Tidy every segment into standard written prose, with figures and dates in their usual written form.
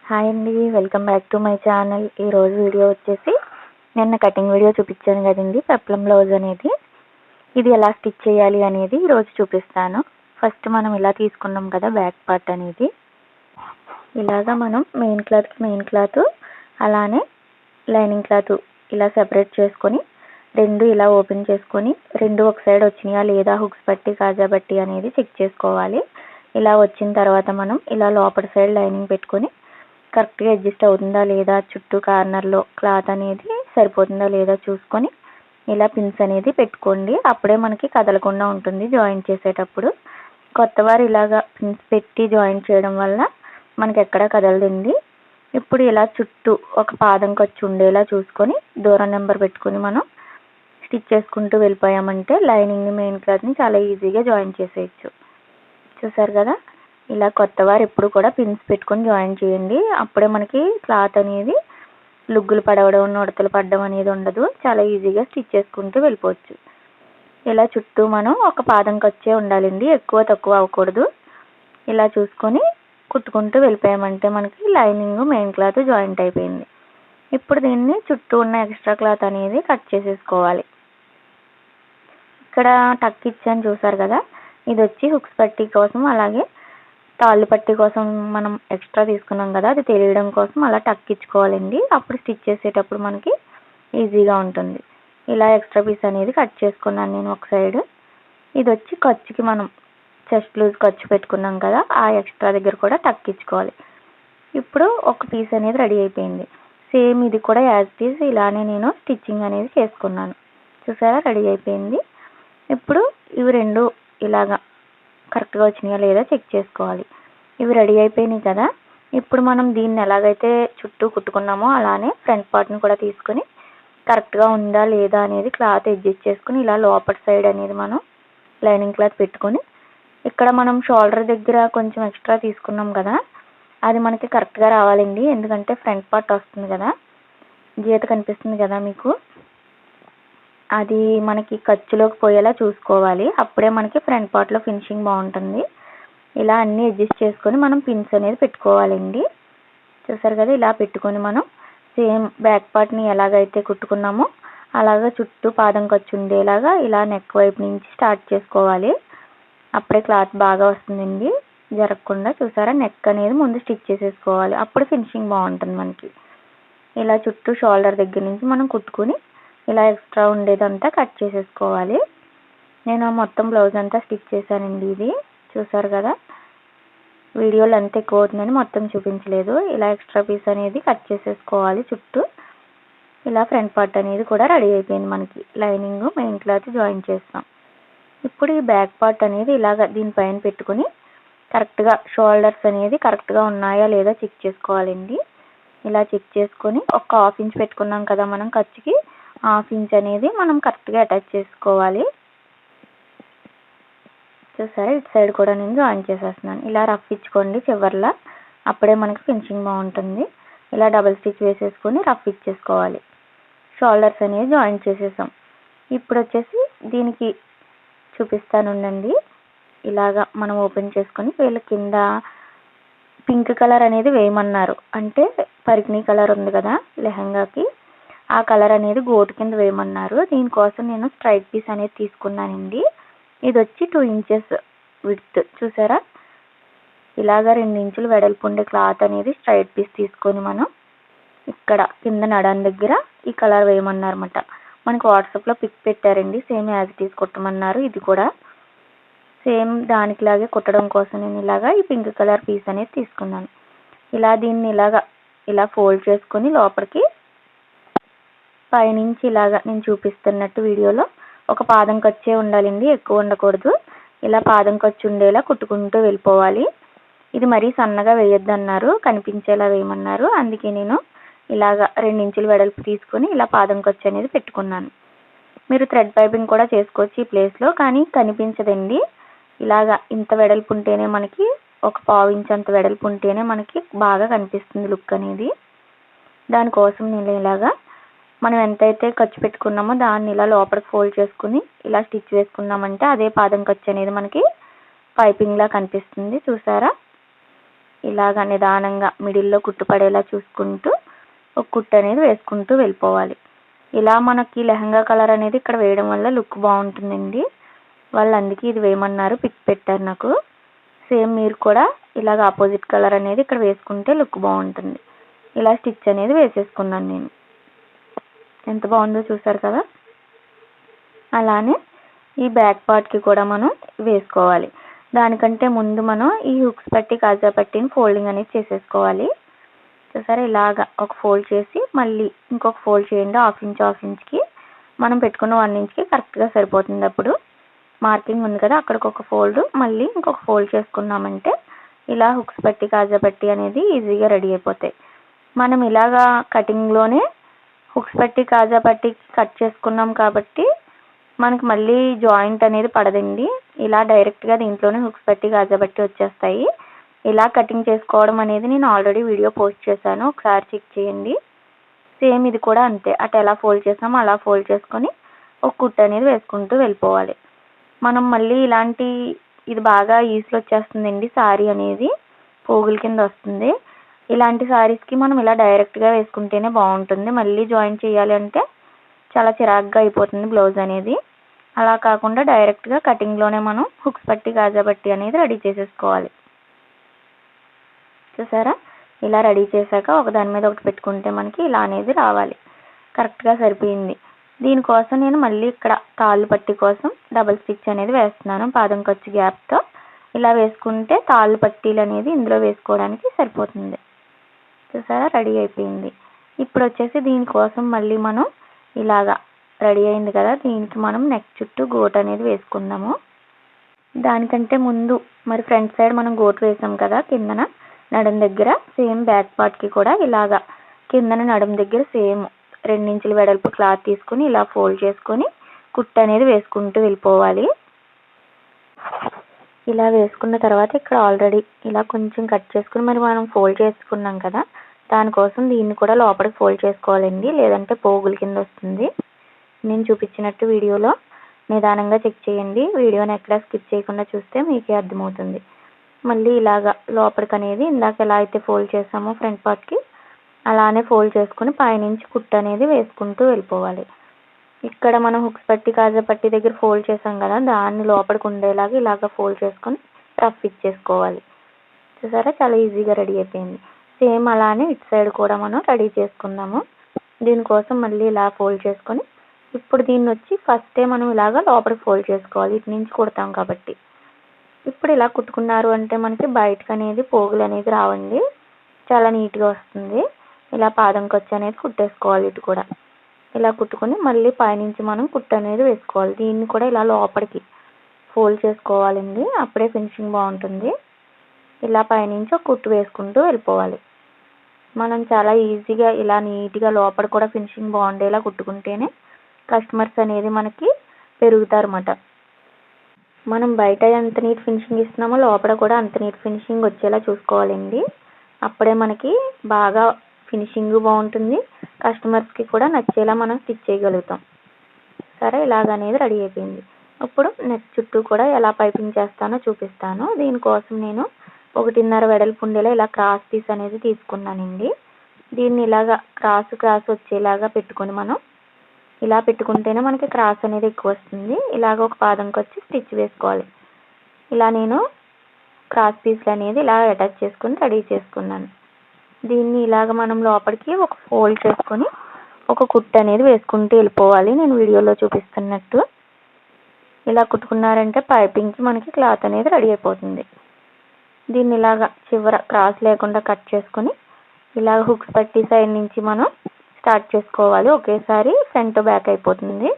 Hi అండి, welcome back to my channel. ఈరోజు video వచ్చేసి నిన్న కటింగ్ వీడియో చూపించాను కదండి, పెప్లం బ్లౌజ్ అనేది. ఇది ఎలా స్టిచ్ చేయాలి అనేది ఈరోజు చూపిస్తాను. ఫస్ట్ మనం ఇలా తీసుకున్నాం కదా బ్యాక్ పార్ట్ అనేది, ఇలాగా మనం మెయిన్ క్లాత్ అలానే లైనింగ్ క్లాత్ ఇలా సెపరేట్ చేసుకొని రెండు ఇలా ఓపెన్ చేసుకొని రెండు ఒక సైడ్ వచ్చినాయా లేదా హుక్స్ పట్టి కాజా బట్టి అనేది చెక్ చేసుకోవాలి. ఇలా వచ్చిన తర్వాత మనం ఇలా లోపల సైడ్ లైనింగ్ పెట్టుకొని కరెక్ట్గా అడ్జస్ట్ అవుతుందా లేదా, చుట్టూ కార్నర్లో క్లాత్ అనేది సరిపోతుందా లేదా చూసుకొని ఇలా పిన్స్ అనేది పెట్టుకోండి. అప్పుడే మనకి కదలకుండా ఉంటుంది జాయింట్ చేసేటప్పుడు. కొత్తవారు ఇలాగా పిన్స్ పెట్టి జాయింట్ చేయడం వల్ల మనకి ఎక్కడ కదలదండి. ఇప్పుడు ఇలా చుట్టూ ఒక పాదం ఖర్చు ఉండేలా చూసుకొని దూరం నెంబర్ పెట్టుకొని మనం స్టిచ్ చేసుకుంటూ వెళ్ళిపోయామంటే లైనింగ్ని మెయిన్ క్లాత్ని చాలా ఈజీగా జాయిన్ చేసేయచ్చు. చూసారు కదా, ఇలా కొత్తవారు ఎప్పుడు కూడా పిన్స్ పెట్టుకొని జాయిన్ చేయండి. అప్పుడే మనకి క్లాత్ అనేది లుగ్గులు పడవడం, నుడతలు పడడం అనేది ఉండదు. చాలా ఈజీగా స్టిచ్ చేసుకుంటూ వెళ్ళిపోవచ్చు. ఇలా చుట్టూ మనం ఒక పాదం ఖర్చే ఉండాలండి, ఎక్కువ తక్కువ అవ్వకూడదు. ఇలా చూసుకొని కుట్టుకుంటూ వెళ్ళిపోయామంటే మనకి లైనింగ్ మెయిన్ క్లాత్ జాయింట్ అయిపోయింది. ఇప్పుడు దీన్ని చుట్టూ ఉన్న ఎక్స్ట్రా క్లాత్ అనేది కట్ చేసేసుకోవాలి. ఇక్కడ టక్ ఇచ్చాను చూసారు కదా, ఇది వచ్చి హుక్స్ పట్టీ కోసం, అలాగే తాళ్ళు పట్టీ కోసం మనం ఎక్స్ట్రా తీసుకున్నాం కదా, అది తెలియడం కోసం అలా టక్ ఇచ్చుకోవాలండి. అప్పుడు స్టిచ్ చేసేటప్పుడు మనకి ఈజీగా ఉంటుంది. ఇలా ఎక్స్ట్రా పీస్ అనేది కట్ చేసుకున్నాను నేను ఒక సైడ్. ఇది వచ్చి ఖర్చుకి మనం చెస్ట్ లూజ్ ఖర్చు పెట్టుకున్నాం కదా, ఆ ఎక్స్ట్రా దగ్గర కూడా టక్ ఇచ్చుకోవాలి. ఇప్పుడు ఒక పీస్ అనేది రెడీ అయిపోయింది. సేమ్ ఇది కూడా యాజ్ ఇట్ ఈజ్ ఇలానే నేను స్టిచ్చింగ్ అనేది చేసుకున్నాను. చూసారా, రెడీ అయిపోయింది. ఇప్పుడు ఇవి రెండు ఇలాగా కరెక్ట్గా వచ్చినాయా లేదా చెక్ చేసుకోవాలి. ఇవి రెడీ అయిపోయినాయి కదా, ఇప్పుడు మనం దీన్ని ఎలాగైతే చుట్టూ కుట్టుకున్నామో అలానే ఫ్రంట్ పార్ట్ని కూడా తీసుకొని కరెక్ట్గా ఉందా లేదా అనేది క్లాత్ అడ్జస్ట్ చేసుకుని ఇలా లోపల సైడ్ అనేది మనం లైనింగ్ క్లాత్ పెట్టుకొని ఇక్కడ మనం షోల్డర్ దగ్గర కొంచెం ఎక్స్ట్రా తీసుకున్నాం కదా, అది మనకి కరెక్ట్గా రావాలండి. ఎందుకంటే ఫ్రంట్ పార్ట్ వస్తుంది కదా, గీత కనిపిస్తుంది కదా మీకు, అది మనకి ఖర్చులోకి పోయేలా చూసుకోవాలి. అప్పుడే మనకి ఫ్రంట్ పార్ట్లో ఫినిషింగ్ బాగుంటుంది. ఇలా అన్నీ అడ్జస్ట్ చేసుకొని మనం పిన్స్ అనేది పెట్టుకోవాలండి. చూసారు కదా, ఇలా పెట్టుకొని మనం సేమ్ బ్యాక్ పార్ట్ని ఎలాగైతే కుట్టుకున్నామో అలాగా చుట్టూ పాదం ఖర్చు ఉండేలాగా ఇలా నెక్ వైపు నుంచి స్టార్ట్ చేసుకోవాలి. అప్పుడే క్లాత్ బాగా వస్తుందండి జరగకుండా. చూసారా, నెక్ అనేది ముందు స్టిచ్ చేసేసుకోవాలి, అప్పుడు ఫినిషింగ్ బాగుంటుంది మనకి. ఇలా చుట్టూ షోల్డర్ దగ్గర నుంచి మనం కుట్టుకుని ఇలా ఎక్స్ట్రా ఉండేదంతా కట్ చేసేసుకోవాలి. నేను మొత్తం బ్లౌజ్ అంతా స్టిచ్ చేశానండి. ఇది చూసారు కదా, వీడియోలో ఎంత ఎక్కువ అవుతుందని మొత్తం చూపించలేదు. ఇలా ఎక్స్ట్రా పీస్ అనేది కట్ చేసేసుకోవాలి చుట్టూ. ఇలా ఫ్రంట్ పార్ట్ అనేది కూడా రెడీ అయిపోయింది మనకి. లైనింగ్ మెయిన్ క్లాత్ జాయిన్ చేస్తాం. ఇప్పుడు ఈ బ్యాక్ పార్ట్ అనేది ఇలాగ దీనిపైన పెట్టుకుని కరెక్ట్గా షోల్డర్స్ అనేది కరెక్ట్గా ఉన్నాయా లేదా చెక్ చేసుకోవాలండి. ఇలా చెక్ చేసుకొని ఒక 1/2 ఇంచ్ పెట్టుకున్నాం కదా మనం ఖర్చుకి, 1/2 ఇంచ్ అనేది మనం కరెక్ట్గా అటాచ్ చేసుకోవాలి. చూసారా, ఇటు సైడ్ కూడా నేను జాయిన్ చేసేస్తున్నాను. ఇలా రఫ్ ఇచ్చుకోండి చివర్లా, అప్పుడే మనకి ఫినిషింగ్ బాగుంటుంది. ఇలా డబుల్ స్టిచ్ వేసేసుకొని రఫ్ ఇచ్చేసుకోవాలి. షోల్డర్స్ అనేది జాయిన్ చేసేసాం. ఇప్పుడు వచ్చేసి దీనికి చూపిస్తానుండండి. ఇలాగా మనం ఓపెన్ చేసుకొని వీళ్ళ కింద పింక్ కలర్ అనేది వేయమన్నారు. అంటే పరికిణీ కలర్ ఉంది కదా లెహంగాకి, ఆ కలర్ అనేది గోటు కింద వేయమన్నారు. దీనికోసం నేను స్ట్రైట్ పీస్ అనేది తీసుకున్నానండి. ఇది వచ్చి 2 ఇంచెస్ విడ్త్. చూసారా, ఇలాగా 2 ఇంచులు వెడల్పు ఉండే క్లాత్ అనేది స్ట్రైట్ పీస్ తీసుకొని మనం ఇక్కడ కింద నడాన్ దగ్గర ఈ కలర్ వేయమన్నారు అన్నమాట. మనకు వాట్సాప్లో పిక్ పెట్టారండి, సేమ్ యాజ్ ఇట్ ఈజ్ కుట్టమన్నారు. ఇది కూడా సేమ్ దానికిలాగే కుట్టడం కోసం నేను ఇలాగా ఈ పింక్ కలర్ పీస్ అనేది తీసుకున్నాను. ఇలా దీన్ని ఇలా ఫోల్డ్ చేసుకొని లోపలికి పైనుంచి ఇలాగా నేను చూపిస్తున్నట్టు వీడియోలో ఒక పాదం ఖర్చే ఉండాలండి, ఎక్కువ ఉండకూడదు. ఇలా పాదం ఖర్చు ఉండేలా కుట్టుకుంటూ వెళ్ళిపోవాలి. ఇది మరీ సన్నగా వేయొద్దు అన్నారు, కనిపించేలా వేయమన్నారు. అందుకే నేను ఇలాగా 2 ఇంచులు వెడల్పు తీసుకొని ఇలా పాదం ఖర్చు అనేది పెట్టుకున్నాను. మీరు థ్రెడ్ పైపింగ్ కూడా చేసుకోవచ్చు ఈ ప్లేస్లో, కానీ కనిపించదండి. ఇలాగా ఇంత వెడల్పు ఉంటేనే మనకి, ఒక 1/2 ఇంచ్ అంత వెడల్పు ఉంటేనే మనకి బాగా కనిపిస్తుంది లుక్ అనేది. దానికోసం నేను ఇలాగా మనం ఎంతైతే ఖర్చు పెట్టుకున్నామో దాన్ని ఇలా లోపలికి ఫోల్డ్ చేసుకుని ఇలా స్టిచ్ వేసుకున్నామంటే అదే పాదం ఖర్చు అనేది మనకి పైపింగ్లా కనిపిస్తుంది. చూసారా, ఇలాగ నిదానంగా మిడిల్లో కుట్టు పడేలా చూసుకుంటూ ఒక కుట్టు అనేది వేసుకుంటూ వెళ్ళిపోవాలి. ఇలా మనకి లెహంగా కలర్ అనేది ఇక్కడ వేయడం వల్ల లుక్ బాగుంటుందండి. వాళ్ళు అందుకే ఇది వేయమన్నారు, పిక్ పెట్టారు నాకు. సేమ్ మీరు కూడా ఇలాగ ఆపోజిట్ కలర్ అనేది ఇక్కడ వేసుకుంటే లుక్ బాగుంటుంది. ఇలా స్టిచ్ అనేది వేసేసుకున్నాను నేను. ఎంత బాగుందో చూసారు కదా. అలానే ఈ బ్యాక్ పార్ట్కి కూడా మనం వేసుకోవాలి. దానికంటే ముందు మనం ఈ హుక్స్ పట్టి కాజా పట్టిని ఫోల్డింగ్ అనేది చేసేసుకోవాలి. చూసారా, ఇలాగా ఒక ఫోల్డ్ చేసి మళ్ళీ ఇంకొక ఫోల్డ్ చేయండి. హాఫ్ ఇంచ్కి మనం పెట్టుకున్న 1 ఇంచ్కి కరెక్ట్గా సరిపోతుంది. అప్పుడు మార్కింగ్ ఉంది కదా, అక్కడికి ఒక ఫోల్డ్, మళ్ళీ ఇంకొక ఫోల్డ్ చేసుకున్నామంటే ఇలా హుక్స్ పట్టి కాజా పట్టి అనేది ఈజీగా రెడీ అయిపోతాయి. మనం ఇలాగా కటింగ్లోనే హుక్స్ పట్టి కాజా పట్టి కట్ చేసుకున్నాం కాబట్టి మనకి మళ్ళీ జాయింట్ అనేది పడదండి. ఇలా డైరెక్ట్గా దీంట్లోనే హుక్స్ పట్టి కాజా పట్టి వచ్చేస్తాయి. ఇలా కటింగ్ చేసుకోవడం అనేది నేను ఆల్రెడీ వీడియో పోస్ట్ చేశాను, ఒకసారి చెక్ చేయండి. సేమ్ ఇది కూడా అంతే, అటు ఎలా ఫోల్డ్ చేసామో అలా ఫోల్డ్ చేసుకొని ఒక కుట్టు అనేది వేసుకుంటూ వెళ్ళిపోవాలి. మనం మళ్ళీ ఇది బాగా ఈజీలో వచ్చేస్తుందండి. శారీ అనేది పోగుల కింద వస్తుంది. ఇలాంటి శారీస్కి మనం ఇలా డైరెక్ట్గా వేసుకుంటేనే బాగుంటుంది. మళ్ళీ జాయిన్ చేయాలి అంటే చాలా చిరాగ్గా అయిపోతుంది బ్లౌజ్ అనేది. అలా కాకుండా డైరెక్ట్గా కటింగ్లోనే మనం హుక్స్ పట్టి కాజా పట్టి అనేది రెడీ చేసేసుకోవాలి. చూసారా, ఇలా రెడీ చేశాక ఒకదాని మీద ఒకటి పెట్టుకుంటే మనకి ఇలా అనేది రావాలి. కరెక్ట్గా సరిపోయింది. దీనికోసం నేను మళ్ళీ ఇక్కడ తాళ్ళు పట్టి కోసం డబుల్ స్టిచ్ అనేది వేస్తున్నాను. పాదం ఖర్చు గ్యాప్తో ఇలా వేసుకుంటే తాళ్ళు పట్టీలు అనేది ఇందులో వేసుకోవడానికి సరిపోతుంది. చూసారా, రెడీ అయిపోయింది. ఇప్పుడు వచ్చేసి దీనికోసం మళ్ళీ మనం ఇలాగా రెడీ అయింది కదా, దీనికి మనం నెక్ చుట్టూ గోటు అనేది వేసుకుందాము. దానికంటే ముందు మరి ఫ్రంట్ సైడ్ మనం గోటు వేసాం కదా కిందన నడుం దగ్గర, సేమ్ బ్యాక్ పార్ట్కి కూడా ఇలాగా కిందన నడుం దగ్గర సేమ్ 2 ఇంచుల వెడల్పు క్లాత్ తీసుకుని ఇలా ఫోల్డ్ చేసుకొని కుట్టు అనేది వేసుకుంటూ వెళ్ళిపోవాలి. ఇలా వేసుకున్న తర్వాత ఇక్కడ ఆల్రెడీ ఇలా కొంచెం కట్ చేసుకుని మరి మనం ఫోల్డ్ చేసుకున్నాం కదా, దానికోసం దీన్ని కూడా లోపలికి ఫోల్డ్ చేసుకోవాలండి, లేదంటే పోగుల కింద వస్తుంది. నేను చూపించినట్టు వీడియోలో నిదానంగా చెక్ చేయండి. వీడియోని ఎక్కడ స్కిప్ చేయకుండా చూస్తే మీకే అర్థమవుతుంది. మళ్ళీ ఇలాగా లోపలికి అనేది ఇందాక ఎలా అయితే ఫోల్డ్ చేసామో ఫ్రంట్ పార్ట్కి అలానే ఫోల్డ్ చేసుకుని పైనుంచి కుట్టు అనేది వేసుకుంటూ వెళ్ళిపోవాలి. ఇక్కడ మనం హుక్స్ పట్టి కాజా పట్టి దగ్గర ఫోల్డ్ చేసాం కదా, దాన్ని లోపలికి ఉండేలాగా ఇలాగ ఫోల్డ్ చేసుకొని రఫ్ ఇచ్చేసుకోవాలి. చూసారా, చాలా ఈజీగా రెడీ అయిపోయింది. సేమ్ అలానే ఇటు సైడ్ కూడా మనం రెడీ చేసుకుందాము. దీనికోసం మళ్ళీ ఇలా ఫోల్డ్ చేసుకొని ఇప్పుడు దీన్ని వచ్చి ఫస్టే మనం ఇలాగ లోపలికి ఫోల్డ్ చేసుకోవాలి, ఇటు నుంచి కుడతాం కాబట్టి. ఇప్పుడు ఇలా కుట్టుకున్నారు అంటే మనకి బయటకు అనేది పోగులు అనేది రావండి, చాలా నీట్గా వస్తుంది. ఇలా పాదం ఖర్చు అనేది కుట్టేసుకోవాలి. ఇటు కూడా ఇలా కుట్టుకొని మళ్ళీ పైనుంచి మనం కుట్టు అనేది వేసుకోవాలి. దీన్ని కూడా ఇలా లోపలికి ఫోల్డ్ చేసుకోవాలండి, అప్పుడే ఫినిషింగ్ బాగుంటుంది. ఇలా పైనుంచి ఒక కుట్టు వేసుకుంటూ వెళ్ళిపోవాలి. మనం చాలా ఈజీగా ఇలా నీట్గా లోపల కూడా ఫినిషింగ్ బాగుండేలా కుట్టుకుంటేనే కస్టమర్స్ అనేది మనకి పెరుగుతారన్నమాట. మనం బయట ఎంత నీట్ ఫినిషింగ్ ఇస్తున్నామో లోపల కూడా అంత నీట్ ఫినిషింగ్ వచ్చేలా చూసుకోవాలండి. అప్పుడే మనకి బాగా ఫినిషింగ్ బాగుంటుంది, కస్టమర్స్కి కూడా నచ్చేలా మనం స్టిచ్ చేయగలుగుతాం. సరే, ఇలాగనేది రెడీ అయిపోయింది. ఇప్పుడు నెక్ చుట్టూ కూడా ఎలా పైపింగ్ చేస్తానో చూపిస్తాను. దీనికోసం నేను 1.5 వెడల్పు ఉండేలా ఇలా క్రాస్ పీస్ అనేది తీసుకున్నానండి. దీన్ని ఇలాగా క్రాస్ వచ్చేలాగా పెట్టుకొని మనం ఇలా పెట్టుకుంటేనే మనకి క్రాస్ అనేది ఎక్కువ వస్తుంది. ఇలాగ ఒక పాదంకి వచ్చి స్టిచ్ వేసుకోవాలి. ఇలా నేను క్రాస్ పీస్లు అనేది ఇలా అటాచ్ చేసుకొని రెడీ చేసుకున్నాను. దీన్ని ఇలాగ మనం లోపలికి ఒక ఫోల్డ్ చేసుకొని ఒక కుట్టు అనేది వేసుకుంటూ వెళ్ళిపోవాలి. నేను వీడియోలో చూపిస్తున్నట్టు ఇలా కుట్టుకున్నారంటే పైపింగ్కి మనకి క్లాత్ అనేది రెడీ అయిపోతుంది. దీన్ని ఇలాగ చివర క్రాస్ లేకుండా కట్ చేసుకొని ఇలా హుక్స్ పట్టి సైడ్ నుంచి మనం స్టార్ట్ చేసుకోవాలి. ఒకేసారి ఫ్రంట్ బ్యాక్ అయిపోతుంది.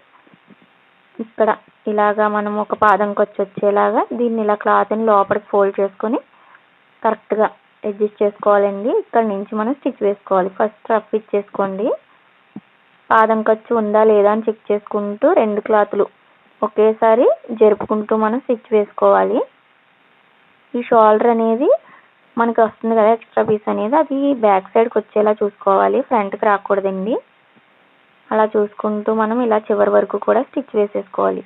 ఇక్కడ ఇలాగా మనం ఒక పాదంకి వచ్చేలాగా దీన్ని ఇలా క్లాత్ని లోపలికి ఫోల్డ్ చేసుకొని కరెక్ట్గా అడ్జస్ట్ చేసుకోవాలండి. ఇక్కడ నుంచి మనం స్టిచ్ వేసుకోవాలి. ఫస్ట్ రఫ్ ఇచ్చేసుకోండి. పాదం ఖర్చు ఉందా లేదా అని చెక్ చేసుకుంటూ 2 క్లాతులు ఒకేసారి జరుపుకుంటూ మనం స్టిచ్ వేసుకోవాలి. ఈ షోల్డర్ అనేది మనకి వస్తుంది కదా ఎక్స్ట్రా పీస్ అనేది, అది బ్యాక్ సైడ్కి వచ్చేలా చూసుకోవాలి, ఫ్రంట్కి రాకూడదండి. అలా చూసుకుంటూ మనం ఇలా చివరి వరకు కూడా స్టిచ్ వేసేసుకోవాలి.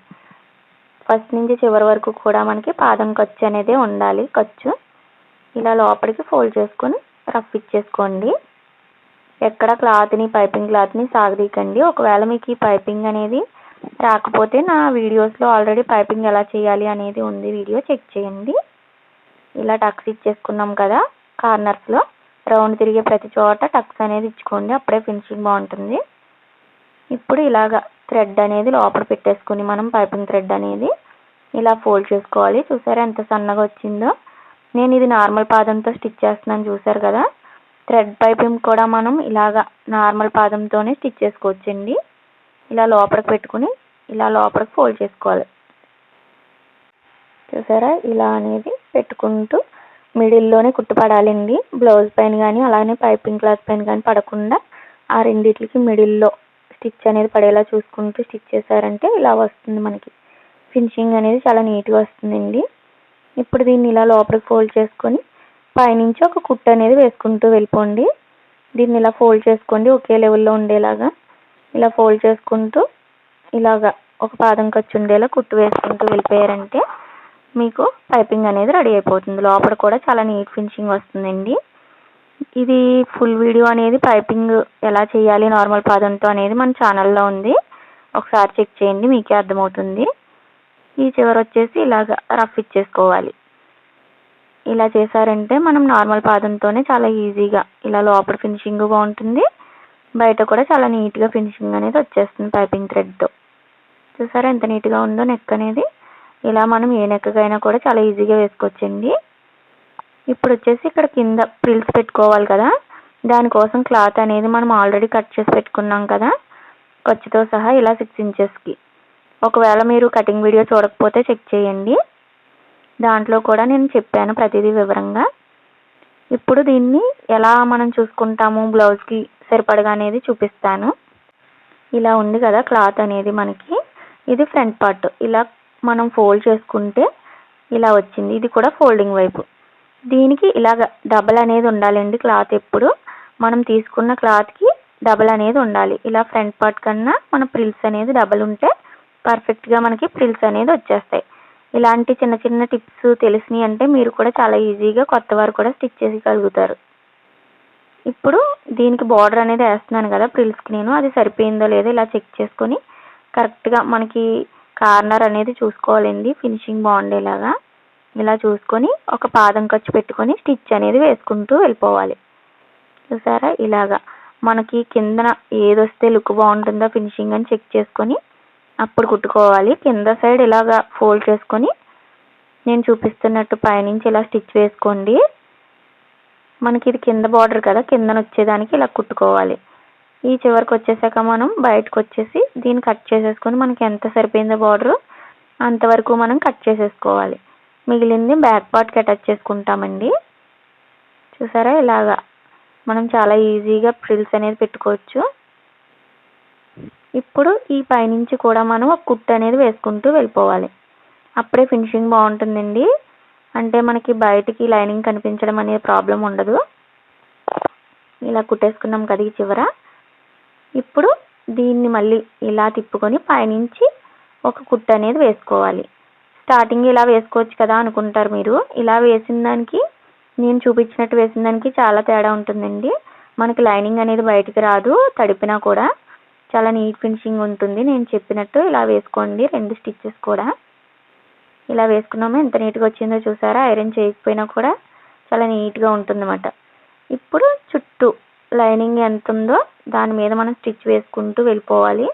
ఫస్ట్ నుంచి చివరి వరకు కూడా మనకి పాదం ఖర్చు అనేది ఉండాలి. ఖర్చు ఇలా లోపలికి ఫోల్డ్ చేసుకొని రఫ్ ఇచ్చేసుకోండి. ఎక్కడ పైపింగ్ క్లాత్ని సాగదీయకండి. ఒకవేళ మీకు ఈ పైపింగ్ అనేది రాకపోతే నా వీడియోస్లో ఆల్రెడీ పైపింగ్ ఎలా చేయాలి అనేది ఉంది, వీడియో చెక్ చేయండి. ఇలా టక్స్ ఇచ్చేసుకున్నాం కదా, కార్నర్స్లో రౌండ్ తిరిగే ప్రతి చోట టక్స్ అనేది ఇచ్చుకోండి, అప్పుడే ఫినిషింగ్ బాగుంటుంది. ఇప్పుడు ఇలాగా థ్రెడ్ అనేది లోపల పెట్టేసుకుని మనం పైపింగ్ థ్రెడ్ అనేది ఇలా ఫోల్డ్ చేసుకోవాలి. చూసారా ఎంత సన్నగా వచ్చిందో. నేను ఇది నార్మల్ పాదంతో స్టిచ్ చేస్తున్నాను, చూసారు కదా. థ్రెడ్ పైపింగ్ కూడా మనం ఇలాగా నార్మల్ పాదంతోనే స్టిచ్ చేసుకోవచ్చండి. ఇలా లోపలికి పెట్టుకుని ఇలా లోపలికి ఫోల్డ్ చేసుకోవాలి. చూసారా ఇలా అనేది పెట్టుకుంటూ మిడిల్లోనే కుట్టు పడాలండి. బ్లౌజ్ పైన కానీ అలానే పైపింగ్ క్లాత్ పైన కానీ పడకుండా ఆ రెండిట్లకి మిడిల్లో స్టిచ్ అనేది పడేలా చూసుకుంటూ స్టిచ్ చేశారంటే ఇలా వస్తుంది మనకి. ఫినిషింగ్ అనేది చాలా నీట్గా వస్తుందండి. ఇప్పుడు దీన్ని ఇలా లోపలికి ఫోల్డ్ చేసుకొని పైనుంచి ఒక కుట్టు అనేది వేసుకుంటూ వెళ్ళిపోండి. దీన్ని ఇలా ఫోల్డ్ చేసుకోండి, ఒకే లెవెల్లో ఉండేలాగా ఇలా ఫోల్డ్ చేసుకుంటూ ఇలాగా ఒక పాదం ఖర్చు ఉండేలా కుట్టు వేసుకుంటూ వెళ్ళిపోయారంటే మీకు పైపింగ్ అనేది రెడీ అయిపోతుంది. లోపల కూడా చాలా నీట్ ఫినిషింగ్ వస్తుందండి. ఇది ఫుల్ వీడియో అనేది పైపింగ్ ఎలా చేయాలి నార్మల్ పాదంతో అనేది మన ఛానల్లో ఉంది, ఒకసారి చెక్ చేయండి, మీకే అర్థమవుతుంది. ఈ చివర వచ్చేసి ఇలాగ రఫ్ ఇచ్చేసుకోవాలి. ఇలా చేశారంటే మనం నార్మల్ పాదంతోనే చాలా ఈజీగా ఇలా లోపల ఫినిషింగ్ బాగుంటుంది, బయట కూడా చాలా నీట్గా ఫినిషింగ్ అనేది వచ్చేస్తుంది పైపింగ్ థ్రెడ్తో. చూసారా ఎంత నీట్గా ఉందో నెక్ అనేది. ఇలా మనం ఏ నెక్కకైనా కూడా చాలా ఈజీగా వేసుకోవచ్చండి. ఇప్పుడు వచ్చేసి ఇక్కడ కింద ప్రిల్స్ పెట్టుకోవాలి కదా, దానికోసం క్లాత్ అనేది మనం ఆల్రెడీ కట్ చేసి పెట్టుకున్నాం కదా ఖర్చుతో సహా, ఇలా 6 ఇంచెస్కి. ఒకవేళ మీరు కటింగ్ వీడియో చూడకపోతే చెక్ చేయండి, దాంట్లో కూడా నేను చెప్పాను ప్రతిదీ వివరంగా. ఇప్పుడు దీన్ని ఎలా మనం చూసుకుంటాము బ్లౌజ్కి సరిపడగా అనేది చూపిస్తాను. ఇలా ఉంది కదా క్లాత్ అనేది మనకి, ఇది ఫ్రంట్ పార్ట్. ఇలా మనం ఫోల్డ్ చేసుకుంటే ఇలా వచ్చింది, ఇది కూడా ఫోల్డింగ్ వైపు. దీనికి ఇలాగ డబల్ అనేది ఉండాలండి క్లాత్. ఎప్పుడు మనం తీసుకున్న క్లాత్కి డబల్ అనేది ఉండాలి. ఇలా ఫ్రంట్ పార్ట్ కన్నా మన ప్రిల్స్ అనేది డబల్ ఉంటే పర్ఫెక్ట్గా మనకి ప్రిల్స్ అనేది వచ్చేస్తాయి. ఇలాంటి చిన్న చిన్న టిప్స్ తెలిసినాయి అంటే మీరు కూడా చాలా ఈజీగా కొత్త వారు కూడా స్టిచ్ చేసి ఇప్పుడు దీనికి బార్డర్ అనేది వేస్తున్నాను కదా ప్రిల్స్కి, నేను అది సరిపోయిందో లేదో ఇలా చెక్ చేసుకొని కరెక్ట్గా మనకి కార్నర్ అనేది చూసుకోవాలండి ఫినిషింగ్ బాగుండేలాగా. ఇలా చూసుకొని ఒక పాదం ఖర్చు పెట్టుకొని స్టిచ్ అనేది వేసుకుంటూ వెళ్ళిపోవాలి. చూసారా ఇలాగా మనకి కిందన ఏదొస్తే లుక్ బాగుంటుందో ఫినిషింగ్ అని చెక్ చేసుకొని అప్పుడు కుట్టుకోవాలి. కింద సైడ్ ఇలాగా ఫోల్డ్ చేసుకొని నేను చూపిస్తున్నట్టు పైనుంచి ఇలా స్టిచ్ వేసుకోండి. మనకి ఇది కింద బార్డర్ కదా, కిందన వచ్చేదానికి ఇలా కుట్టుకోవాలి. ఈ చివరికి వచ్చేసాక మనం బయటకు వచ్చేసి దీన్ని కట్ చేసేసుకొని మనకి ఎంత సరిపోయిందో బార్డర్ అంతవరకు మనం కట్ చేసేసుకోవాలి. మిగిలింది బ్యాక్ పార్ట్కి అటాచ్ చేసుకుంటామండి. చూసారా ఇలాగా మనం చాలా ఈజీగా ఫ్రిల్స్ అనేది పెట్టుకోవచ్చు. ఇప్పుడు ఈ పైనుంచి కూడా మనం ఒక కుట్టు అనేది వేసుకుంటూ వెళ్ళిపోవాలి, అప్పుడే ఫినిషింగ్ బాగుంటుందండి. అంటే మనకి బయటికి లైనింగ్ కనిపించడం అనే ప్రాబ్లం ఉండదు. ఇలా కుట్టేసుకున్నాం కదా ఈ చివర. ఇప్పుడు దీన్ని మళ్ళీ ఇలా తిప్పుకొని పైనుంచి ఒక కుట్టు అనేది వేసుకోవాలి. స్టార్టింగ్ ఇలా వేసుకోవచ్చు కదా అనుకుంటారు మీరు, ఇలా వేసిన దానికి నేను చూపించినట్టు వేసిన దానికి చాలా తేడా ఉంటుందండి. మనకి లైనింగ్ అనేది బయటికి రాదు, తడిపినా కూడా చాలా నీట్ ఫినిషింగ్ ఉంటుంది. నేను చెప్పినట్టు ఇలా వేసుకోండి, 2 స్టిచ్చెస్ కూడా ఇలా వేసుకున్నాము. ఎంత నీట్గా వచ్చిందో చూసారా, ఐరన్ చేయకపోయినా కూడా చాలా నీట్గా ఉంటుందన్నమాట. ఇప్పుడు చుట్టూ లైనింగ్ ఎంత ఉందో దాని మీద మనం స్టిచ్ వేసుకుంటూ వెళ్ళిపోవాలి.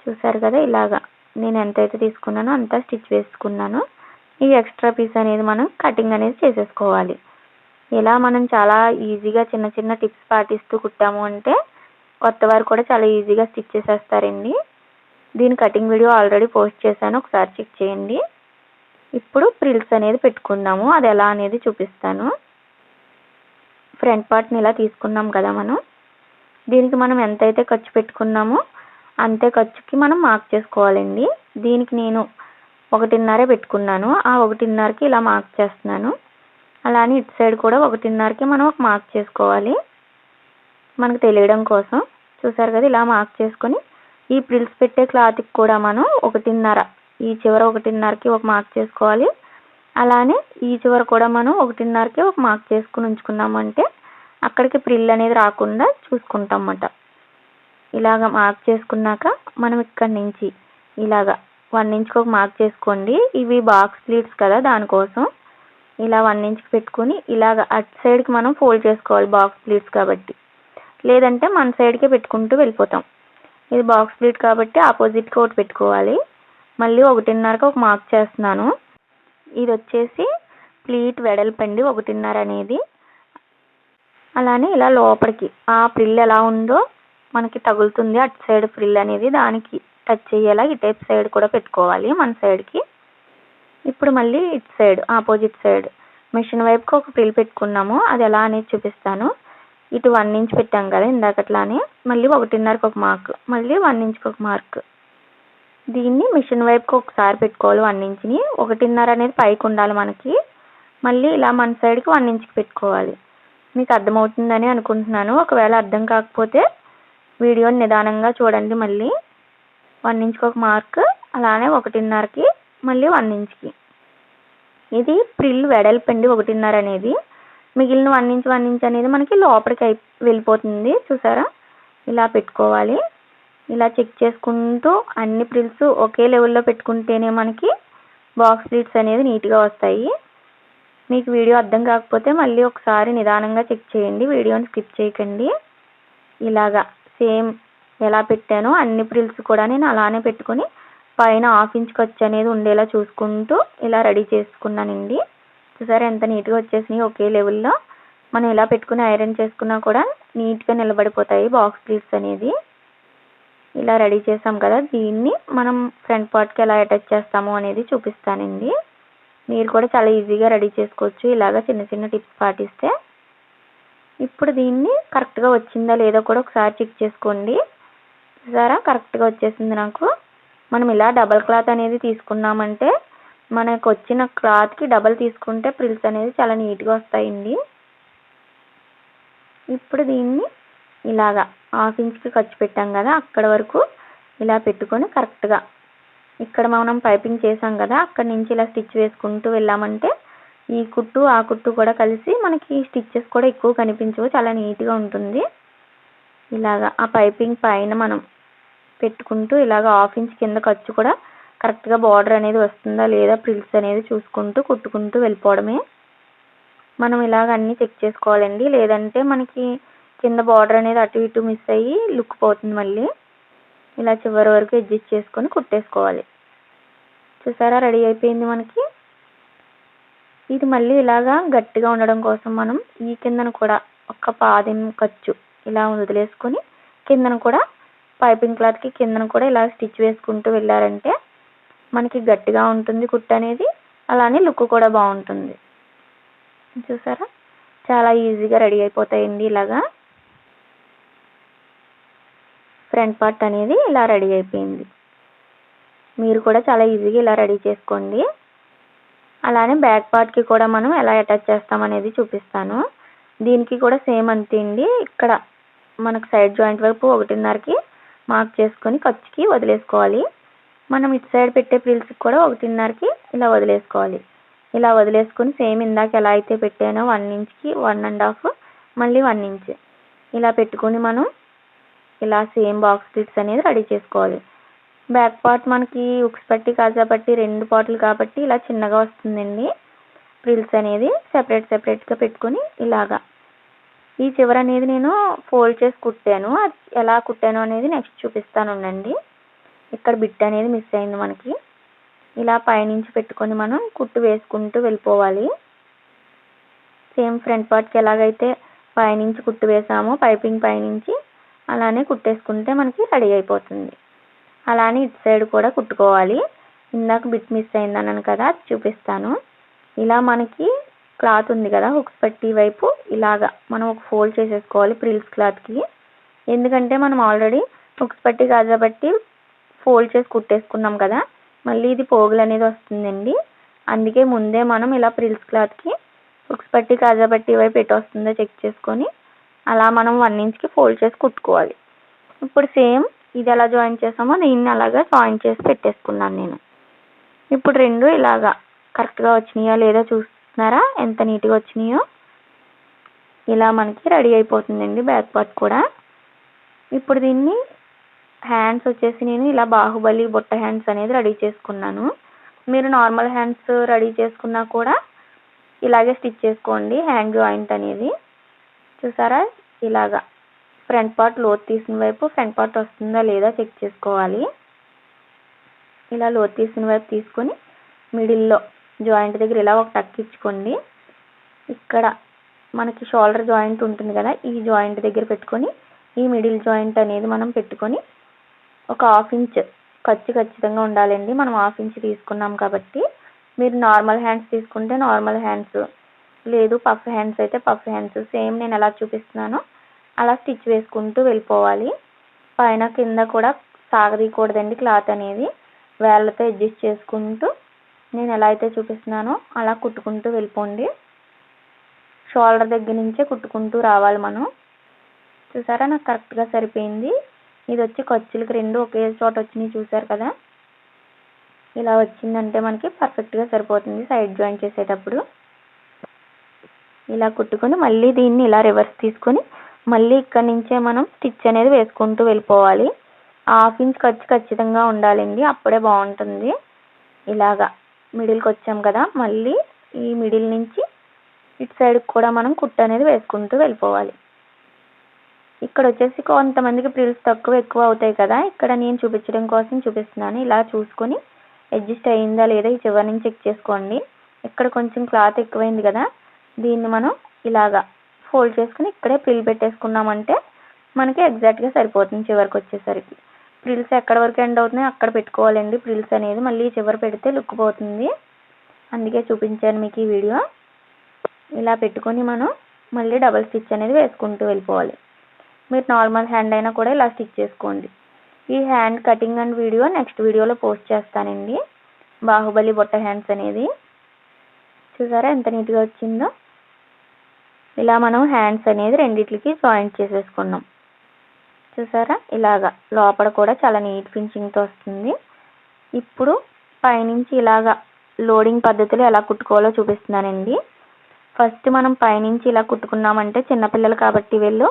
చూసారు కదా ఇలాగా నేను ఎంతైతే తీసుకున్నానో అంతా స్టిచ్ వేసుకున్నాను. ఈ ఎక్స్ట్రా పీస్ అనేది మనం కటింగ్ అనేది చేసేసుకోవాలి. ఇలా మనం చాలా ఈజీగా చిన్న చిన్న టిప్స్ పాటిస్తూ కుట్టాము అంటే కొత్త వారు కూడా చాలా ఈజీగా స్టిచ్ చేసేస్తారండి. దీని కటింగ్ వీడియో ఆల్రెడీ పోస్ట్ చేశాను, ఒకసారి చెక్ చేయండి. ఇప్పుడు ప్రిల్స్ అనేది పెట్టుకుందాము, అది ఎలా అనేది చూపిస్తాను. ఫ్రంట్ పార్ట్ని ఇలా తీసుకున్నాం కదా మనం, దీనికి మనం ఎంతైతే ఖర్చు పెట్టుకున్నామో అంతే ఖర్చుకి మనం మార్క్ చేసుకోవాలండి. దీనికి నేను 1.5 పెట్టుకున్నాను, ఆ 1.5కి ఇలా మార్క్ చేస్తున్నాను. అలానే ఇటు సైడ్ కూడా 1.5కి మనం ఒక మార్క్ చేసుకోవాలి మనకు తెలియడం కోసం. చూసారు కదా ఇలా మార్క్ చేసుకొని ఈ ప్రిల్స్ పెట్టే క్లాత్కి కూడా మనం 1.5 ఈ చివర 1.5కి ఒక మార్క్ చేసుకోవాలి, అలానే ఈ చివర కూడా మనం 1.5కి ఒక మార్క్ చేసుకుని ఉంచుకున్నామంటే అక్కడికి ప్రిల్ అనేది రాకుండా చూసుకుంటాం అన్నమాట. ఇలాగ మార్క్ చేసుకున్నాక మనం ఇక్కడ నుంచి ఇలాగ 1 ఇంచ్కి ఒక మార్క్ చేసుకోండి. ఇవి బాక్స్ ప్లీట్స్ కదా, దానికోసం ఇలా 1 ఇంచ్కి పెట్టుకుని ఇలాగ అటు సైడ్కి మనం ఫోల్డ్ చేసుకోవాలి, బాక్స్ ప్లీట్స్ కాబట్టి. లేదంటే మన సైడ్కే పెట్టుకుంటూ వెళ్ళిపోతాం. ఇది బాక్స్ ప్లీట్ కాబట్టి ఆపోజిట్కి ఒకటి పెట్టుకోవాలి. మళ్ళీ 1.5కి ఒక మార్క్ చేస్తున్నాను. ఇది వచ్చేసి ప్లీట్ వెడల్పండి 1.5 అనేది. అలానే ఇలా లోపలికి ఆ ప్రిల్ ఎలా ఉందో మనకి తగులుతుంది, అటు సైడ్ ప్రిల్ అనేది దానికి టచ్ అయ్యేలా ఇటైపు సైడ్ కూడా పెట్టుకోవాలి మన సైడ్కి. ఇప్పుడు మళ్ళీ ఇటు సైడ్ ఆపోజిట్ సైడ్ మిషన్ వైపుకి ఒక ప్రిల్ పెట్టుకున్నాము, అది ఎలా అనేది చూపిస్తాను. ఇటు 1 ఇంచ్ పెట్టాం కదా ఇందాకట్లానే, మళ్ళీ 1.5కి ఒక మార్క్, మళ్ళీ 1 ఇంచ్కి ఒక మార్క్. దీన్ని మిషన్ వైపుకి ఒకసారి పెట్టుకోవాలి 1 ఇంచ్ని. 1.5 అనేది పైకి ఉండాలి మనకి. మళ్ళీ ఇలా మన సైడ్కి 1 ఇంచ్కి పెట్టుకోవాలి. మీకు అర్థమవుతుందని అనుకుంటున్నాను. ఒకవేళ అర్థం కాకపోతే వీడియోని నిదానంగా చూడండి. మళ్ళీ 1 ఇంచ్కి ఒక మార్క్, అలానే 1.5కి మళ్ళీ 1 ఇంచ్కి. ఇది ప్రిల్ వెడల్పండి 1.5 అనేది. మిగిలిన 1 ఇంచ్ అనేది మనకి లోపలికి వెళ్ళిపోతుంది. చూసారా, ఇలా పెట్టుకోవాలి. ఇలా చెక్ చేసుకుంటూ అన్ని ప్రిల్స్ ఒకే లెవెల్లో పెట్టుకుంటేనే మనకి బాక్స్ ప్లీట్స్ అనేది నీట్గా వస్తాయి. మీకు వీడియో అర్థం కాకపోతే మళ్ళీ ఒకసారి నిదానంగా చెక్ చేయండి, వీడియోని స్కిప్ చేయకండి. ఇలాగా సేమ్ ఎలా పెట్టానో అన్ని ప్రిల్స్ కూడా నేను అలానే పెట్టుకుని పైన 1/2 ఇంచ్ ఖర్చు అనేది ఉండేలా చూసుకుంటూ ఇలా రెడీ చేసుకున్నానండి. చూసారా ఎంత నీట్గా వచ్చేసినాయి ఒకే లెవెల్లో. మనం ఇలా పెట్టుకుని ఐరన్ చేసుకున్నా కూడా నీట్గా నిలబడిపోతాయి బాక్స్ ప్లీట్స్ అనేది. ఇలా రెడీ చేసాం కదా, దీన్ని మనం ఫ్రంట్ పార్ట్కి ఎలా అటాచ్ చేస్తాము అనేది చూపిస్తానండి. మీరు కూడా చాలా ఈజీగా రెడీ చేసుకోవచ్చు ఇలాగ చిన్న చిన్న టిప్స్ పాటిస్తే. ఇప్పుడు దీన్ని కరెక్ట్గా వచ్చిందా లేదో కూడా ఒకసారి చెక్ చేసుకోండి. చూసారా కరెక్ట్గా వచ్చేసింది నాకు. మనం ఇలా డబల్ క్లాత్ అనేది తీసుకున్నామంటే మనకు వచ్చిన క్లాత్కి డబల్ తీసుకుంటే ప్రిల్స్ అనేది చాలా నీట్గా వస్తాయండి. ఇప్పుడు దీన్ని ఇలాగా 1/2 ఇంచ్కి ఖర్చు పెట్టాం కదా, అక్కడ వరకు ఇలా పెట్టుకొని కరెక్ట్గా ఇక్కడ మనం పైపింగ్ చేసాం కదా, అక్కడి నుంచి ఇలా స్టిచ్ వేసుకుంటూ వెళ్ళామంటే ఈ కుట్టు ఆ కుట్టు కూడా కలిసి మనకి స్టిచ్చెస్ కూడా ఎక్కువ కనిపించవు, చాలా నీట్గా ఉంటుంది. ఇలాగా ఆ పైపింగ్ పైన మనం పెట్టుకుంటూ ఇలాగ 1/2 ఇంచ్ కింద ఖర్చు కూడా కరెక్ట్గా బార్డర్ అనేది వస్తుందా లేదా ప్రిల్స్ అనేది చూసుకుంటూ కుట్టుకుంటూ వెళ్ళిపోవడమే. మనం ఇలాగ అన్నీ చెక్ చేసుకోవాలండి, లేదంటే మనకి కింద బార్డర్ అనేది అటు ఇటు మిస్ అయ్యి లుక్ పోతుంది. మళ్ళీ ఇలా చివరి వరకు అడ్జస్ట్ చేసుకొని కుట్టేసుకోవాలి. చూసారా రెడీ అయిపోయింది మనకి. ఇది మళ్ళీ ఇలాగా గట్టిగా ఉండడం కోసం మనం ఈ కిందను కూడా ఒక 1/2 ఖర్చు ఇలా వదిలేసుకొని కిందను కూడా పైపింగ్ క్లాత్కి కిందను కూడా ఇలా స్టిచ్ వేసుకుంటూ వెళ్ళారంటే మనకి గట్టిగా ఉంటుంది కుట్టు అనేది, అలానే లుక్ కూడా బాగుంటుంది. చూసారా చాలా ఈజీగా రెడీ అయిపోతాయండి. ఇలాగా ఫ్రంట్ పార్ట్ అనేది ఇలా రెడీ అయిపోయింది. మీరు కూడా చాలా ఈజీగా ఇలా రెడీ చేసుకోండి. అలానే బ్యాక్ పార్ట్కి కూడా మనం ఎలా అటాచ్ చేస్తాం అనేది చూపిస్తాను. దీనికి కూడా సేమ్ అంతే అండి. ఇక్కడ మనకు సైడ్ జాయింట్ వైపు 1.5కి మార్క్ చేసుకొని ఖర్చుకి వదిలేసుకోవాలి. మనం ఇటు సైడ్ పెట్టే ప్రిల్స్కి కూడా 1.5కి ఇలా వదిలేసుకోవాలి. ఇలా వదిలేసుకొని సేమ్ ఇందాక ఎలా అయితే పెట్టానో 1 ఇంచ్కి 1.5 మళ్ళీ 1 ఇంచ్ ఇలా పెట్టుకొని మనం ఇలా సేమ్ బాక్స్ ప్లీట్స్ అనేది రెడీ చేసుకోవాలి. బ్యాక్ పార్ట్ మనకి ఉక్స్ పట్టి కాజా పట్టి 2 పార్ట్లు కాబట్టి ఇలా చిన్నగా వస్తుందండి. ప్రిల్స్ అనేది సెపరేట్గా పెట్టుకొని ఇలాగా ఈ చివర అనేది నేను ఫోల్డ్ చేసి కుట్టాను. అది ఎలా కుట్టాను అనేది నెక్స్ట్ చూపిస్తాను ఉండండి. ఇక్కడ బిట్ అనేది మిస్ అయింది మనకి. ఇలా పైనుంచి పెట్టుకొని మనం కుట్టు వేసుకుంటూ వెళ్ళిపోవాలి. సేమ్ ఫ్రంట్ పార్ట్కి ఎలాగైతే పైనుంచి కుట్టు వేసామో పైపింగ్ పైనుంచి అలానే కుట్టేసుకుంటే మనకి రెడీ అయిపోతుంది. అలానే ఇటు సైడ్ కూడా కుట్టుకోవాలి. ఇందాక బిట్ మిస్ అయిందన్నాను కదా, అది చూపిస్తాను. ఇలా మనకి క్లాత్ ఉంది కదా హుక్స్ పట్టి వైపు ఇలాగా మనం ఒక ఫోల్డ్ చేసేసుకోవాలి ప్రిల్స్ క్లాత్కి. ఎందుకంటే మనం ఆల్రెడీ హుక్స్ పట్టి కాజా పట్టి ఫోల్డ్ చేసి కుట్టేసుకున్నాం కదా, మళ్ళీ ఇది పోగులు అనేది వస్తుందండి. అందుకే ముందే మనం ఇలా ప్రిల్స్ క్లాత్కి హుక్స్ పట్టి కాజా పట్టి వైపు ఎటు వస్తుందో చెక్ చేసుకొని అలా మనం 1 ఇంచ్కి ఫోల్డ్ చేసి కుట్టుకోవాలి. ఇప్పుడు సేమ్ ఇది ఎలా జాయిన్ చేసామో దీన్ని అలాగా జాయిన్ చేసి పెట్టేసుకున్నాను నేను. ఇప్పుడు రెండు ఇలాగా కరెక్ట్గా వచ్చినాయో లేదో చూస్తున్నారా ఎంత నీట్గా వచ్చినాయో. ఇలా మనకి రెడీ అయిపోతుందండి బ్యాక్ పార్ట్ కూడా. ఇప్పుడు దీన్ని హ్యాండ్స్ వచ్చేసి నేను ఇలా బాహుబలి బుట్ట హ్యాండ్స్ అనేది రెడీ చేసుకున్నాను. మీరు నార్మల్ హ్యాండ్స్ రెడీ చేసుకున్నా కూడా ఇలాగే స్టిచ్ చేసుకోండి. హ్యాండ్ జాయింట్ అనేది చూసారా, ఇలాగా ఫ్రంట్ పార్ట్ లోతు తీసిన వైపు ఫ్రంట్ పార్ట్ వస్తుందా లేదా చెక్ చేసుకోవాలి. ఇలా లోతు తీసిన వైపు తీసుకొని మిడిల్లో జాయింట్ దగ్గర ఇలా ఒక టక్ ఇచ్చుకోండి. ఇక్కడ మనకి షోల్డర్ జాయింట్ ఉంటుంది కదా, ఈ జాయింట్ దగ్గర పెట్టుకొని ఈ మిడిల్ జాయింట్ అనేది మనం పెట్టుకొని ఒక 1/2 ఇంచ్ ఖచ్చితంగా ఉండాలండి. మనం 1/2 ఇంచ్ తీసుకున్నాం కాబట్టి మీరు నార్మల్ హ్యాండ్స్ తీసుకుంటే నార్మల్ హ్యాండ్స్, లేదు పఫ్ హ్యాండ్స్ అయితే పఫ్ హ్యాండ్స్ సేమ్ నేను ఎలా చూపిస్తున్నానో అలా స్టిచ్ వేసుకుంటూ వెళ్ళిపోవాలి. పైన కింద కూడా సాగదీయకూడదండి క్లాత్ అనేది. వేళ్ళతో అడ్జస్ట్ చేసుకుంటూ నేను ఎలా అయితే చూపిస్తున్నానో అలా కుట్టుకుంటూ వెళ్ళిపోండి. షోల్డర్ దగ్గర నుంచే కుట్టుకుంటూ రావాలి మనం. చూసారా నాకు కరెక్ట్గా సరిపోయింది. ఇది వచ్చి ఖర్చులకి 2 ఒకే చోట వచ్చినాయి చూసారు కదా. ఇలా వచ్చిందంటే మనకి పర్ఫెక్ట్గా సరిపోతుంది సైడ్ జాయిన్ చేసేటప్పుడు. ఇలా కుట్టుకొని మళ్ళీ దీన్ని ఇలా రివర్స్ తీసుకొని మళ్ళీ ఇక్కడ నుంచే మనం స్టిచ్ అనేది వేసుకుంటూ వెళ్ళిపోవాలి. 1/2 ఇంచ్ ఖచ్చితంగా ఉండాలండి, అప్పుడే బాగుంటుంది. ఇలాగా మిడిల్కి వచ్చాం కదా, మళ్ళీ ఈ మిడిల్ నుంచి ఇటు సైడ్కి కూడా మనం కుట్టు అనేది వేసుకుంటూ వెళ్ళిపోవాలి. ఇక్కడ వచ్చేసి కొంతమందికి ప్రిల్స్ తక్కువ ఎక్కువ అవుతాయి కదా, ఇక్కడ నేను చూపించడం కోసం చూపిస్తున్నాను. ఇలా చూసుకొని అడ్జస్ట్ అయ్యిందా లేదా ఈ చివరి నుంచి చెక్ చేసుకోండి. ఇక్కడ కొంచెం క్లాత్ ఎక్కువైంది కదా, దీన్ని మనం ఇలాగా ఫోల్డ్ చేసుకుని ఇక్కడే ప్రిల్ పెట్టేసుకున్నామంటే మనకి ఎగ్జాక్ట్గా సరిపోతుంది. చివరికి వచ్చేసరికి ప్రిల్స్ ఎక్కడ వరకు ఎండ్ అవుతున్నాయో అక్కడ పెట్టుకోవాలండి. ప్రిల్స్ అనేది మళ్ళీ చివరి పెడితే లుక్ పోతుంది, అందుకే చూపించాను మీకు ఈ వీడియో. ఇలా పెట్టుకొని మనం మళ్ళీ డబల్ స్టిచ్ అనేది వేసుకుంటూ వెళ్ళిపోవాలి. మీరు నార్మల్ హ్యాండ్ అయినా కూడా ఇలా స్టిచ్ చేసుకోండి. ఈ hand cutting and video next వీడియోలో పోస్ట్ చేస్తానండి. బాహుబలి బుట్ట హ్యాండ్స్ అనేది చూసారా ఎంత నీట్గా వచ్చిందో. ఇలా మనం హ్యాండ్స్ అనేది రెండిట్లకి జాయింట్ చేసేసుకున్నాం చూసారా. ఇలాగా లోపల కూడా చాలా నీట్ ఫినిషింగ్తో వస్తుంది. ఇప్పుడు పైనుంచి ఇలాగా లోడింగ్ పద్ధతిలో ఎలా కుట్టుకోవాలో చూపిస్తున్నానండి. ఫస్ట్ మనం పైనుంచి ఇలా కుట్టుకున్నామంటే చిన్నపిల్లలు కాబట్టి వీళ్ళు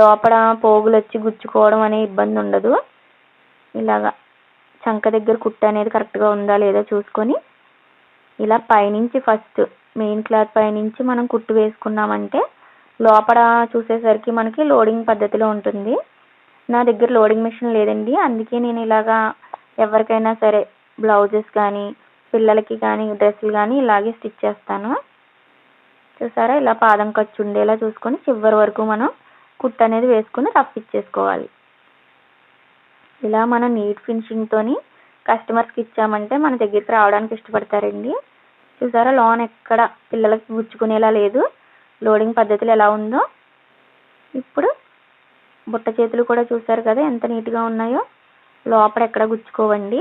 లోపల పోగులు వచ్చి గుచ్చుకోవడం అనే ఇబ్బంది ఉండదు. ఇలాగా చంక దగ్గర కుట్టు అనేది కరెక్ట్గా ఉందా లేదా చూసుకొని ఇలా పైనుంచి ఫస్ట్ మెయిన్ క్లాత్ పైనుంచి మనం కుట్టు వేసుకున్నామంటే లోపల చూసేసరికి మనకి లోడింగ్ పద్ధతిలో ఉంటుంది. నా దగ్గర లోడింగ్ మిషన్ లేదండి, అందుకే నేను ఇలాగా ఎవరికైనా సరే బ్లౌజెస్ కానీ పిల్లలకి కానీ డ్రెస్సులు కానీ ఇలాగే స్టిచ్ చేస్తాను. చూసారా ఇలా పాదం ఖర్చు ఉండేలా చూసుకొని చివరి వరకు మనం కుట్టు అనేది వేసుకుని రఫ్ ఇచ్చేసుకోవాలి. ఇలా మనం నీట్ ఫినిషింగ్తోని కస్టమర్స్కి ఇచ్చామంటే మన దగ్గరికి రావడానికి ఇష్టపడతారండి. చూసారా లోన్ ఎక్కడ పిల్లలకి గుచ్చుకునేలా లేదు, లోడింగ్ పద్ధతులు ఎలా ఉందో. ఇప్పుడు బుట్ట చేతులు కూడా చూసారు కదా ఎంత నీట్గా ఉన్నాయో, లోపల ఎక్కడ గుచ్చుకోవండి.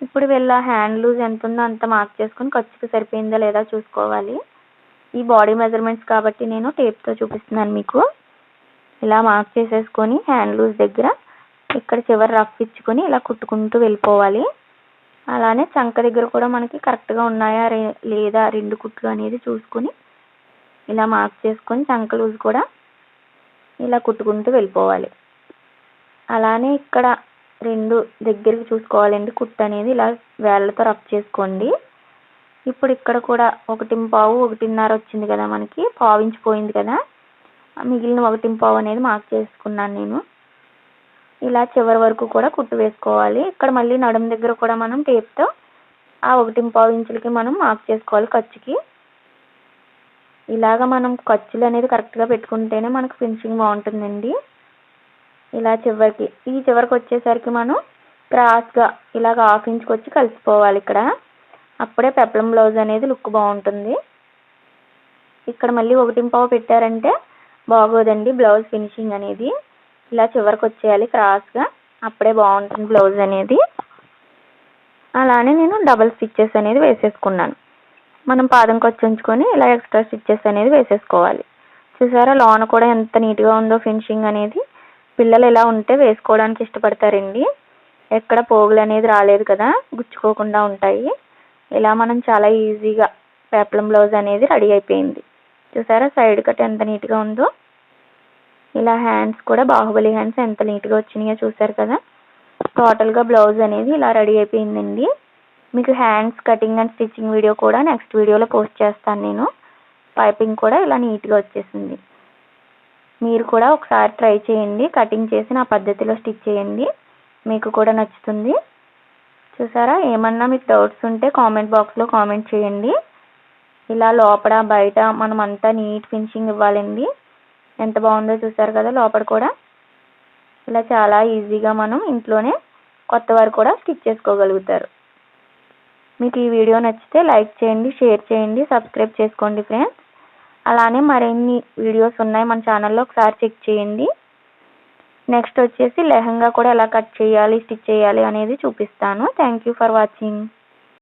ఇప్పుడు వీళ్ళ హ్యాండ్ లూజ్ ఎంత ఉందో అంత మార్క్ చేసుకుని ఖర్చుకి సరిపోయిందా లేదా చూసుకోవాలి. ఈ బాడీ మెజర్మెంట్స్ కాబట్టి నేను టేప్తో చూపిస్తున్నాను మీకు. ఇలా మార్క్ చేసేసుకొని హ్యాండ్ లూజ్ దగ్గర ఇక్కడ చివరి రఫ్ ఇచ్చుకొని ఇలా కుట్టుకుంటూ వెళ్ళిపోవాలి. అలానే చంక దగ్గర కూడా మనకి కరెక్ట్గా ఉన్నాయా లేదా 2 కుట్లు అనేది చూసుకొని ఇలా మార్క్ చేసుకొని చంక లూజ్ కూడా ఇలా కుట్టుకుంటూ వెళ్ళిపోవాలి. అలానే ఇక్కడ 2 దగ్గరికి చూసుకోవాలండి కుట్టు అనేది. ఇలా వేళ్ళతో రఫ్ చేసుకోండి. ఇప్పుడు ఇక్కడ కూడా 1.5 1.5 వచ్చింది కదా, మనకి 1/2 ఇంచ్ పోయింది కదా, మిగిలిన 1.5 అనేది మార్క్ చేసుకున్నాను నేను. ఇలా చివరి వరకు కూడా కుట్టు వేసుకోవాలి. ఇక్కడ మళ్ళీ నడుం దగ్గర కూడా మనం టేప్తో ఆ 1.5 ఇంచులకి మనం మార్క్ చేసుకోవాలి ఖర్చుకి. ఇలాగ మనం ఖర్చులు అనేది కరెక్ట్గా పెట్టుకుంటేనే మనకు ఫినిషింగ్ బాగుంటుందండి. ఇలా ఈ చివరికి వచ్చేసరికి మనం క్రాస్గా ఇలాగ 1/2 ఇంచుకి వచ్చి కలిసిపోవాలి ఇక్కడ. అప్పుడే పెప్లం బ్లౌజ్ అనేది లుక్ బాగుంటుంది. ఇక్కడ మళ్ళీ 1.5 పెట్టారంటే బాగోదండి బ్లౌజ్ ఫినిషింగ్ అనేది. ఇలా చివరికి వచ్చేయాలి క్రాస్గా, అప్పుడే బాగుంటుంది బ్లౌజ్ అనేది. అలానే నేను డబల్ స్టిచ్చెస్ అనేది వేసేసుకున్నాను. మనం పాదం ఖర్చు ఉంచుకొని ఇలా ఎక్స్ట్రా స్టిచ్చెస్ అనేది వేసేసుకోవాలి. చూసారా లోన కూడా ఎంత నీట్గా ఉందో ఫినిషింగ్ అనేది. పిల్లలు ఇలా ఉంటే వేసుకోవడానికి ఇష్టపడతారండి. ఎక్కడ పోగులు అనేది రాలేదు కదా, గుచ్చుకోకుండా ఉంటాయి. ఇలా మనం చాలా ఈజీగా పెప్లం బ్లౌజ్ అనేది రెడీ అయిపోయింది. చూసారా సైడ్ కట్ ఎంత నీట్గా ఉందో. ఇలా హ్యాండ్స్ కూడా బాహుబలి హ్యాండ్స్ ఎంత నీట్గా వచ్చినాయో చూసారు కదా. టోటల్గా బ్లౌజ్ అనేది ఇలా రెడీ అయిపోయిందండి. మీకు hands cutting and stitching video కూడా నెక్స్ట్ వీడియోలో పోస్ట్ చేస్తాను నేను. పైపింగ్ కూడా ఇలా నీట్గా వచ్చేసింది. మీరు కూడా ఒకసారి ట్రై చేయండి, కటింగ్ చేసి నా పద్ధతిలో స్టిచ్ చేయండి, మీకు కూడా నచ్చుతుంది. చూసారా, ఏమన్నా మీకు డౌట్స్ ఉంటే కామెంట్ బాక్స్లో కామెంట్ చేయండి. ఇలా లోపల బయట మనం అంతా నీట్ ఫినిషింగ్ ఇవ్వాలండి. ఎంత బాగుందో చూసారు కదా. లోపల కూడా ఇలా చాలా ఈజీగా మనం ఇంట్లోనే కొత్త వారు కూడా స్టిచ్ చేసుకోగలుగుతారు. మీకు ఈ వీడియో నచ్చితే లైక్ చేయండి, షేర్ చేయండి, సబ్స్క్రైబ్ చేసుకోండి ఫ్రెండ్స్. అలానే మరిన్ని వీడియోస్ ఉన్నాయి మన ఛానల్లో, ఒకసారి చెక్ చేయండి. నెక్స్ట్ వచ్చేసి లెహంగా కూడా ఎలా కట్ చేయాలి, స్టిచ్ చేయాలి అనేది చూపిస్తాను. Thank you for watching.